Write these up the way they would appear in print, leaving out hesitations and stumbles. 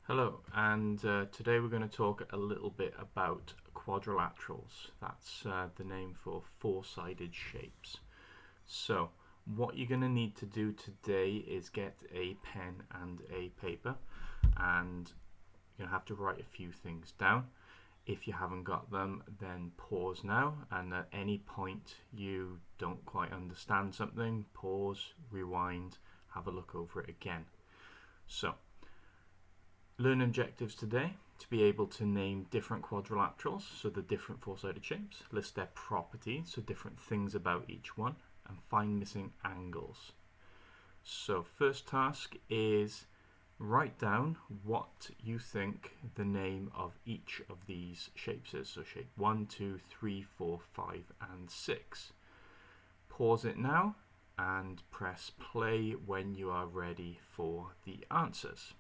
Hello, and today we're going to talk a little bit about quadrilaterals. That's the name for four-sided shapes. So what you're going to need to do today is get a pen and a paper, and you're going to have to write a few things down. If you haven't got them, then pause now, and at any point you don't quite understand something, pause, rewind, have a look over it again. So learn objectives today to be able to name different quadrilaterals, so the different four-sided shapes, list their properties, so different things about each one, and find missing angles. So first task is write down what you think the name of each of these shapes is. So shape 1, 2, 3, 4, 5, and 6. Pause it now and press play when you are ready for the answers.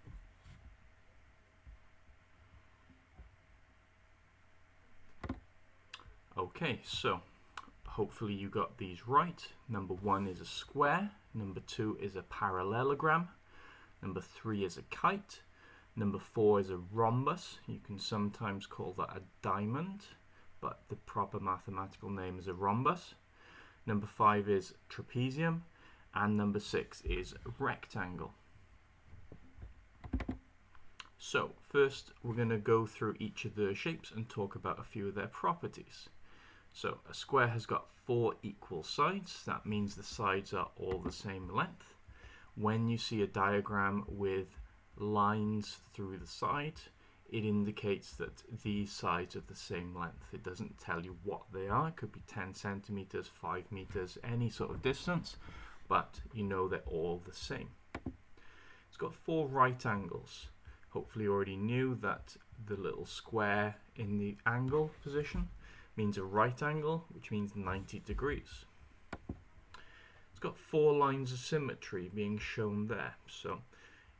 Okay, so hopefully you got these right. Number 1 is a square, number 2 is a parallelogram, number 3 is a kite, number 4 is a rhombus. You can sometimes call that a diamond, but the proper mathematical name is a rhombus. Number 5 is trapezium, and number 6 is rectangle. So first we're going to go through each of the shapes and talk about a few of their properties. So a square has got 4 equal sides. That means the sides are all the same length. When you see a diagram with lines through the side, it indicates that these sides are the same length. It doesn't tell you what they are. It could be 10 centimeters, 5 meters, any sort of distance, but you know they're all the same. It's got 4 right angles. Hopefully you already knew that the little square in the angle position means a right angle, which means 90 degrees. It's got 4 lines of symmetry being shown there. So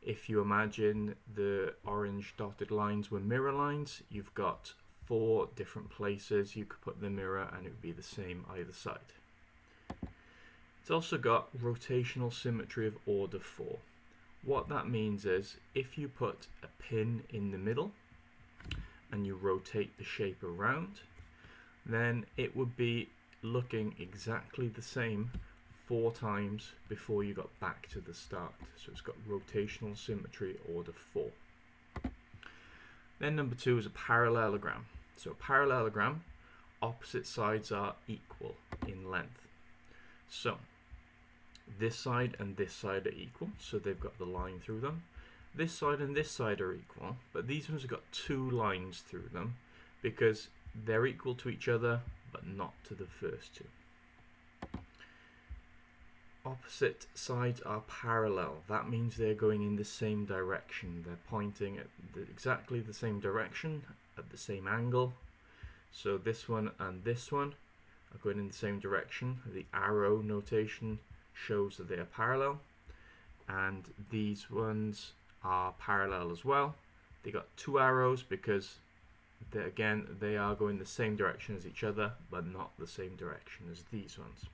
if you imagine the orange dotted lines were mirror lines, you've got 4 different places you could put the mirror and it would be the same either side. It's also got rotational symmetry of order 4. What that means is if you put a pin in the middle and you rotate the shape around, then it would be looking exactly the same 4 times before you got back to the start. So it's got rotational symmetry order 4. Then number 2 is a parallelogram. So a parallelogram, opposite sides are equal in length. So this side and this side are equal, so they've got the line through them. This side and this side are equal, but these ones have got 2 lines through them because they're equal to each other, but not to the first 2. Opposite sides are parallel. That means they're going in the same direction. They're pointing at exactly the same direction at the same angle. So this one and this one are going in the same direction. The arrow notation shows that they are parallel, and these ones are parallel as well. They got 2 arrows because they are going the same direction as each other, but not the same direction as these ones.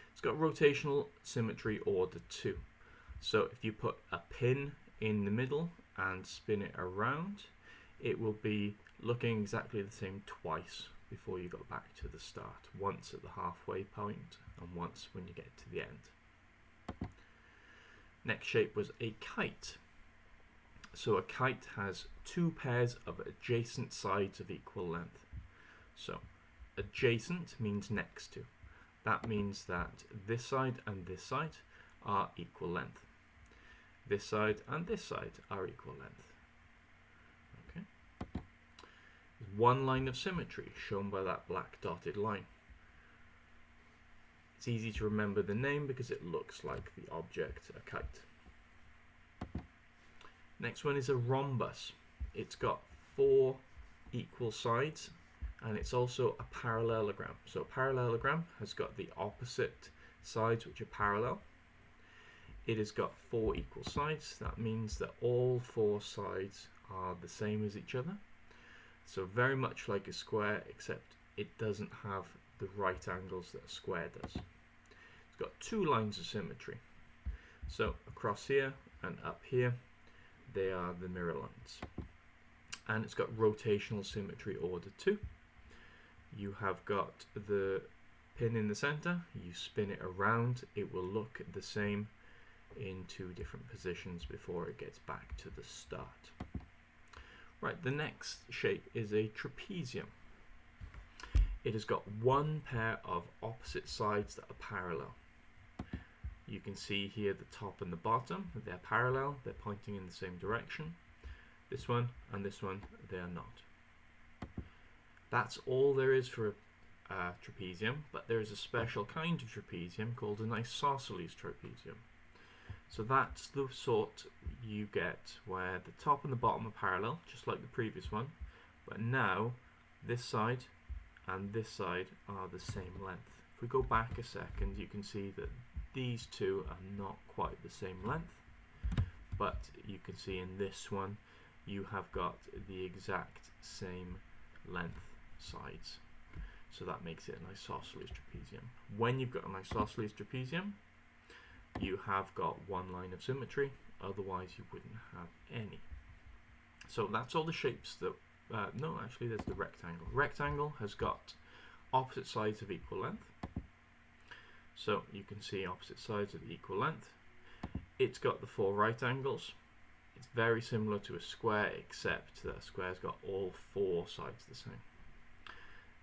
It's got rotational symmetry order 2. So if you put a pin in the middle and spin it around, it will be looking exactly the same twice before you got back to the start. Once at the halfway point and once when you get to the end. Next shape was a kite. So a kite has 2 pairs of adjacent sides of equal length. So adjacent means next to. That means that this side and this side are equal length. This side and this side are equal length. Okay. There's 1 line of symmetry shown by that black dotted line. It's easy to remember the name because it looks like the object, a kite. Next one is a rhombus. It's got 4 equal sides and it's also a parallelogram. So a parallelogram has got the opposite sides which are parallel. It has got 4 equal sides. That means that all 4 sides are the same as each other. So very much like a square, except it doesn't have the right angles that a square does. It's got 2 lines of symmetry. So across here and up here, they are the mirror lines. And it's got rotational symmetry order 2. You have got the pin in the center, you spin it around, it will look the same in 2 different positions before it gets back to the start. Right, the next shape is a trapezium. It has got 1 pair of opposite sides that are parallel. You can see here the top and the bottom, they're parallel, they're pointing in the same direction. This one and this one, they are not. That's all there is for a trapezium, but there is a special kind of trapezium called an isosceles trapezium. So that's the sort you get where the top and the bottom are parallel, just like the previous one, but now this side and this side are the same length. If we go back a second, you can see that these two are not quite the same length, but you can see in this one you have got the exact same length sides. So that makes it an isosceles trapezium. When you've got an isosceles trapezium, you have got 1 line of symmetry, otherwise you wouldn't have any. So that's all the shapes that, no, actually there's the rectangle. Rectangle has got opposite sides of equal length. So you can see opposite sides of equal length. It's got the 4 right angles. It's very similar to a square, except that a square's got all 4 sides the same.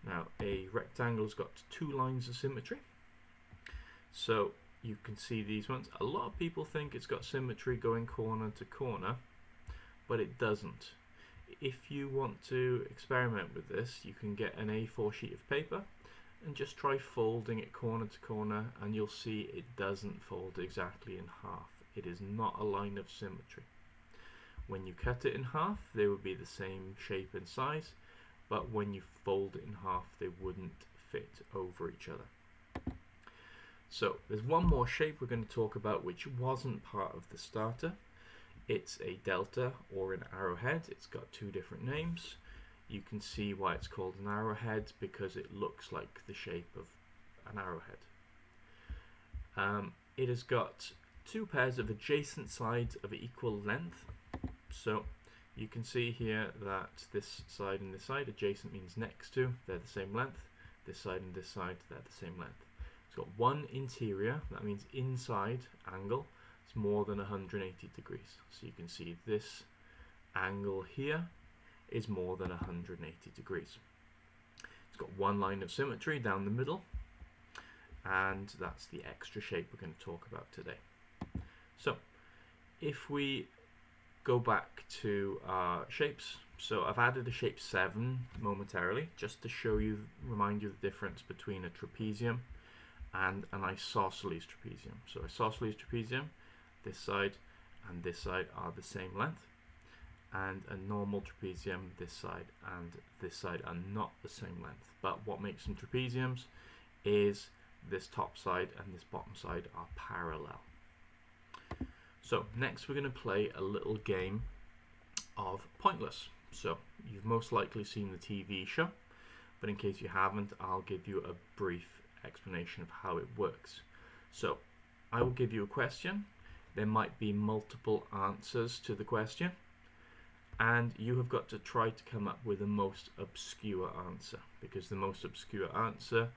Now a rectangle's got 2 lines of symmetry. So you can see these ones. A lot of people think it's got symmetry going corner to corner, but it doesn't. If you want to experiment with this, you can get an A4 sheet of paper and just try folding it corner to corner, and you'll see it doesn't fold exactly in half. It is not a line of symmetry. When you cut it in half, they would be the same shape and size, but when you fold it in half, they wouldn't fit over each other. So there's one more shape we're going to talk about which wasn't part of the starter. It's a delta or an arrowhead. It's got 2 different names. You can see why it's called an arrowhead, because it looks like the shape of an arrowhead. It has got 2 pairs of adjacent sides of equal length. So you can see here that this side and this side, adjacent means next to, they're the same length. This side and this side, they're the same length. It's got 1 interior, that means inside angle. It's more than 180 degrees. So you can see this angle here is more than 180 degrees. It's got 1 line of symmetry down the middle, and that's the extra shape we're going to talk about today. So if we go back to our shapes, so I've added a shape 7 momentarily just to show you, remind you the difference between a trapezium and an isosceles trapezium. So isosceles trapezium, this side and this side are the same length, and a normal trapezium, this side and this side are not the same length. But what makes them trapeziums is this top side and this bottom side are parallel. So next we're going to play a little game of pointless. So you've most likely seen the TV show, but in case you haven't, I'll give you a brief explanation of how it works. So I will give you a question. There might be multiple answers to the question, and you have got to try to come up with the most obscure answer, because the most obscure answer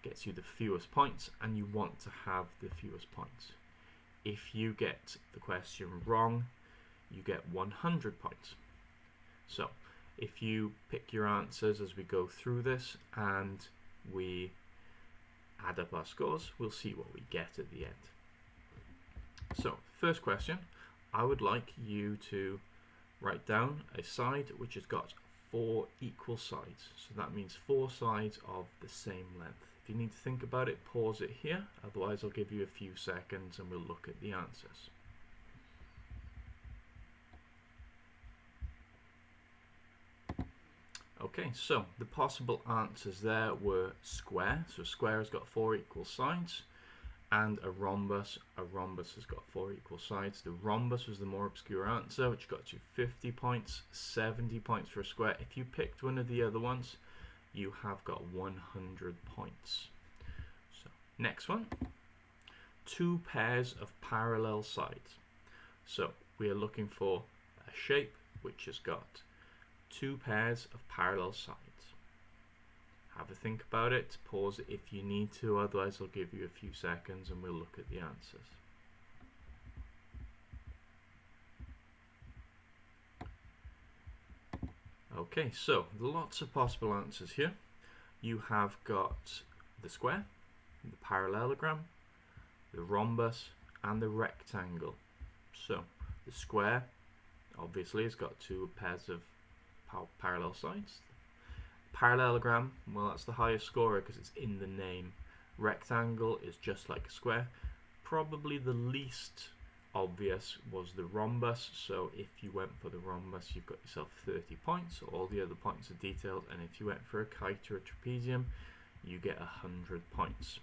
gets you the fewest points, and you want to have the fewest points. If you get the question wrong, you get 100 points. So if you pick your answers as we go through this and we add up our scores, we'll see what we get at the end. So first question, I would like you to write down a side which has got 4 equal sides. So that means 4 sides of the same length. If you need to think about it, pause it here, otherwise I'll give you a few seconds and we'll look at the answers. Okay, so the possible answers there were square. So square has got 4 equal sides, and a rhombus. A rhombus has got 4 equal sides. The rhombus was the more obscure answer, which got you 50 points, 70 points for a square. If you picked one of the other ones, you have got 100 points. So next one, 2 pairs of parallel sides. So we are looking for a shape which has got two pairs of parallel sides. Have a think about it, pause it if you need to, otherwise I'll give you a few seconds and we'll look at the answers. Okay, so lots of possible answers here. You have got the square, the parallelogram, the rhombus, and the rectangle. So the square obviously has got two pairs of parallel sides. Parallelogram, well, that's the highest scorer because it's in the name. Rectangle is just like a square. Probably the least obvious was the rhombus, so if you went for the rhombus you've got yourself 30 points. All the other points are detailed, and if you went for a kite or a trapezium you get 100 points.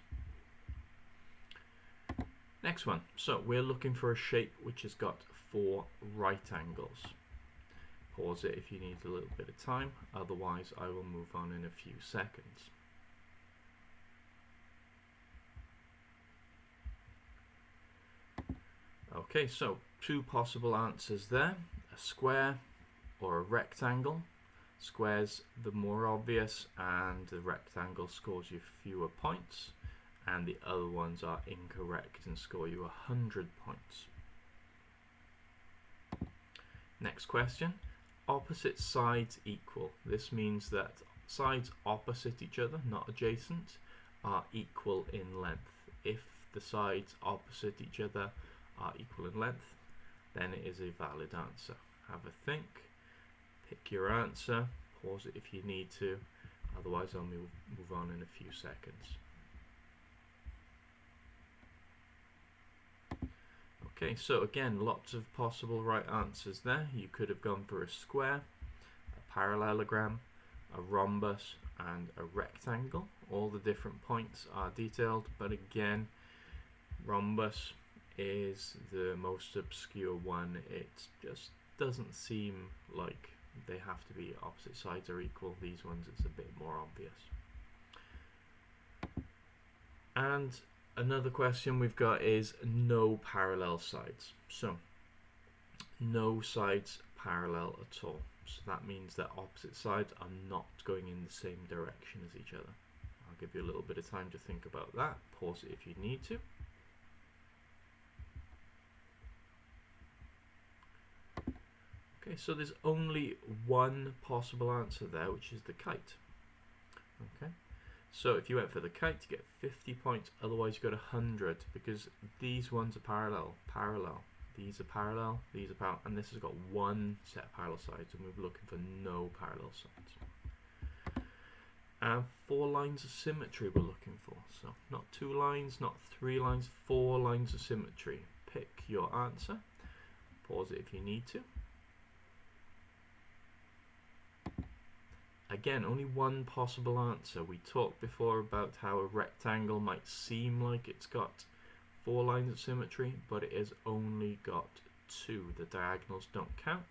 Next one, so we're looking for a shape which has got 4 right angles. Pause it if you need a little bit of time, otherwise I will move on in a few seconds. Okay, so 2 possible answers there, a square or a rectangle. Square's the more obvious and the rectangle scores you fewer points, and the other ones are incorrect and score you 100 points. Next question. Opposite sides equal. This means that sides opposite each other, not adjacent, are equal in length. If the sides opposite each other are equal in length, then it is a valid answer. Have a think, pick your answer, pause it if you need to, otherwise I'll move on in a few seconds. Okay, so again, lots of possible right answers there. You could have gone for a square, a parallelogram, a rhombus, and a rectangle. All the different points are detailed, but again, rhombus is the most obscure one. It just doesn't seem like they have to be opposite sides are equal. These ones, it's a bit more obvious. And another question we've got is no parallel sides. So no sides parallel at all. So that means that opposite sides are not going in the same direction as each other. I'll give you a little bit of time to think about that. Pause it if you need to. Okay, so there's only one possible answer there, which is the kite. Okay. So if you went for the kite, you get 50 points, otherwise you got 100, because these ones are parallel. These are parallel, these are parallel, and this has got one set of parallel sides, and we're looking for no parallel sides. And 4 lines of symmetry we're looking for. So not 2 lines, not 3 lines, 4 lines of symmetry. Pick your answer. Pause it if you need to. Again, only one possible answer. We talked before about how a rectangle might seem like it's got 4 lines of symmetry, but it has only got 2. The diagonals don't count.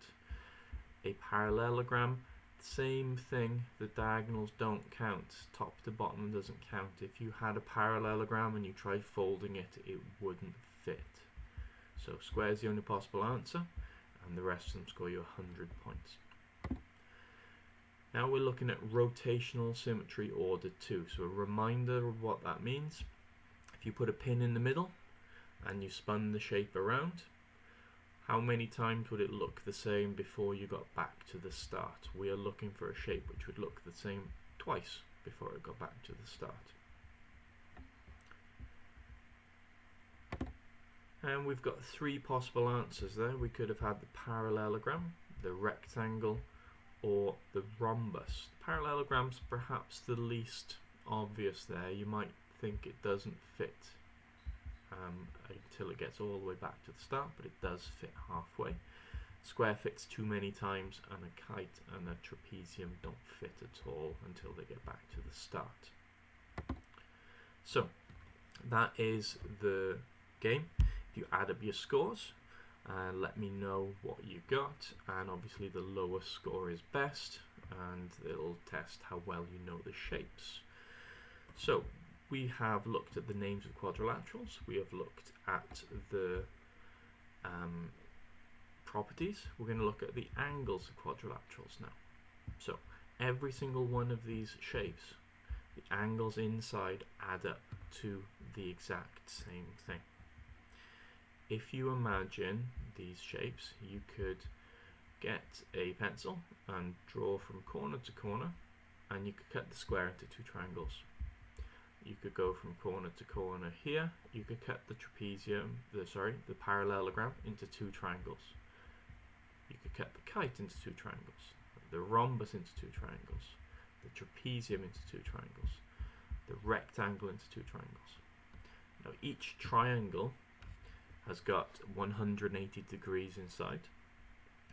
A parallelogram, same thing. The diagonals don't count. Top to bottom doesn't count. If you had a parallelogram and you tried folding it, it wouldn't fit. So square is the only possible answer, and the rest of them score you 100 points. Now we're looking at rotational symmetry order 2. So a reminder of what that means. If you put a pin in the middle and you spun the shape around, how many times would it look the same before you got back to the start? We are looking for a shape which would look the same twice before it got back to the start. And we've got 3 possible answers there. We could have had the parallelogram, the rectangle, or the rhombus. The parallelogram's perhaps the least obvious there. You might think it doesn't fit until it gets all the way back to the start, but it does fit halfway. Square fits too many times, and a kite and a trapezium don't fit at all until they get back to the start. So that is the game. If you add up your scores, let me know what you got, and obviously the lowest score is best, and it'll test how well you know the shapes. So we have looked at the names of quadrilaterals, we have looked at the properties, we're going to look at the angles of quadrilaterals now. So every single one of these shapes, the angles inside add up to the exact same thing. If you imagine these shapes, you could get a pencil and draw from corner to corner, and you could cut the square into two triangles. You could go from corner to corner here. You could cut the the parallelogram into two triangles. You could cut the kite into two triangles, the rhombus into two triangles, the trapezium into two triangles, the rectangle into two triangles. Now each triangle has got 180 degrees inside.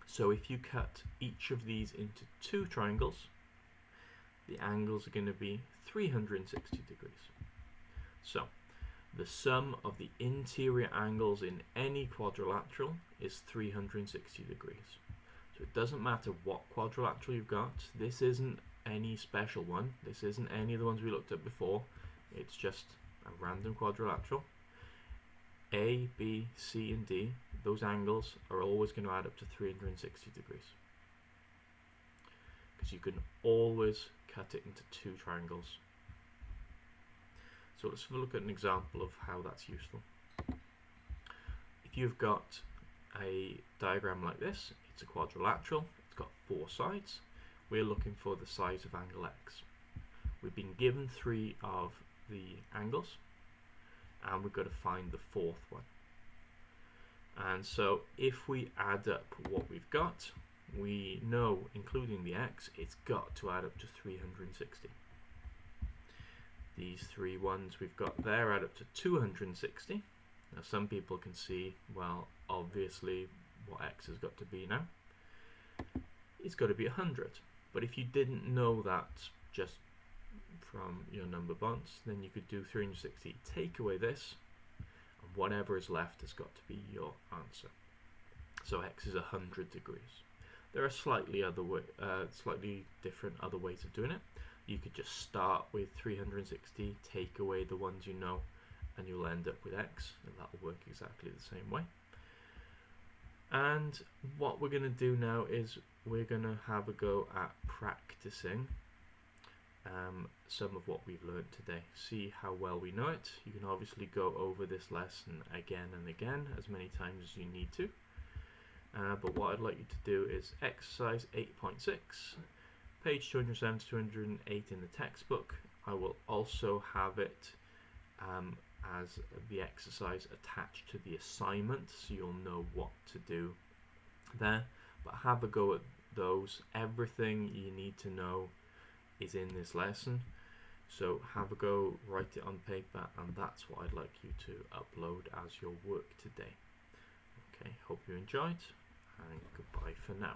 So if you cut each of these into two triangles, the angles are going to be 360 degrees. So the sum of the interior angles in any quadrilateral is 360 degrees. So it doesn't matter what quadrilateral you've got. This isn't any special one. This isn't any of the ones we looked at before. It's just a random quadrilateral. A, B, C, and D, those angles are always going to add up to 360 degrees. Because you can always cut it into two triangles. So let's have a look at an example of how that's useful. If you've got a diagram like this, it's a quadrilateral, it's got four sides. We're looking for the size of angle X. We've been given three of the angles, and we've got to find the fourth one. And so if we add up what we've got, we know, including the X, it's got to add up to 360. These three ones we've got there add up to 260. Now some people can see, well, obviously what X has got to be now. It's got to be 100. But if you didn't know that just from your number bonds, then you could do 360. Take away this, and whatever is left has got to be your answer. So X is 100 degrees. There are slightly different other ways of doing it. You could just start with 360, take away the ones you know, and you'll end up with X, and that will work exactly the same way. And what we're going to do now is we're going to have a go at practicing some of what we've learned today. See how well we know it. You can obviously go over this lesson again and again, as many times as you need to. But what I'd like you to do is exercise 8.6, page 207 to 208 in the textbook. I will also have it as the exercise attached to the assignment, so you'll know what to do there. But have a go at those. Everything you need to know is in this lesson. So have a go, write it on paper, and that's what I'd like you to upload as your work today. Okay, hope you enjoyed, and goodbye for now.